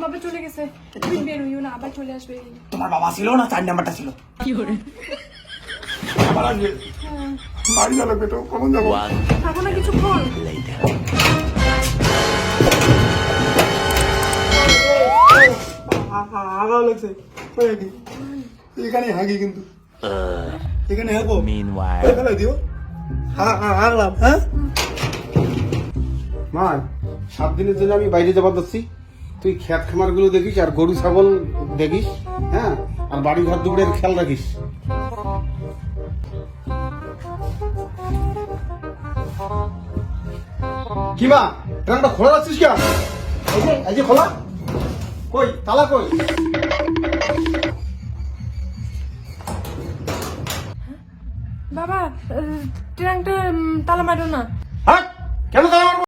বাবা চলে গেছে, তুমি বের হইও না, আবার চলে আসবে। তোমার বাবা ছিল না, 4 নাম্বারটা ছিল। কি করে? আবার আসবে। বাড়ি যাবে বেটো, কখন যাবো? থাকো না কিছুক্ষণ। আগা লাগছে। এখানে হাগি কিন্তু। এখানে হাগো। ফেলে দিও। হাগলাম, হ্যাঁ? মা 7 দিনের জন্য আমি বাইরে যাবার যাচ্ছি, তুই খেত খামার গুলো দেখিস আর গরু ছাগল দেখিস, হ্যাঁ, আর বাড়ি ঘর দুপুরের খেয়াল রাখিস। কি মা ট্রাঙ্কটা খোলা রাখছিস কেন? এই যে খোলা, কই তালা কই? বাবা ট্রাঙ্কটা তালা মারো না।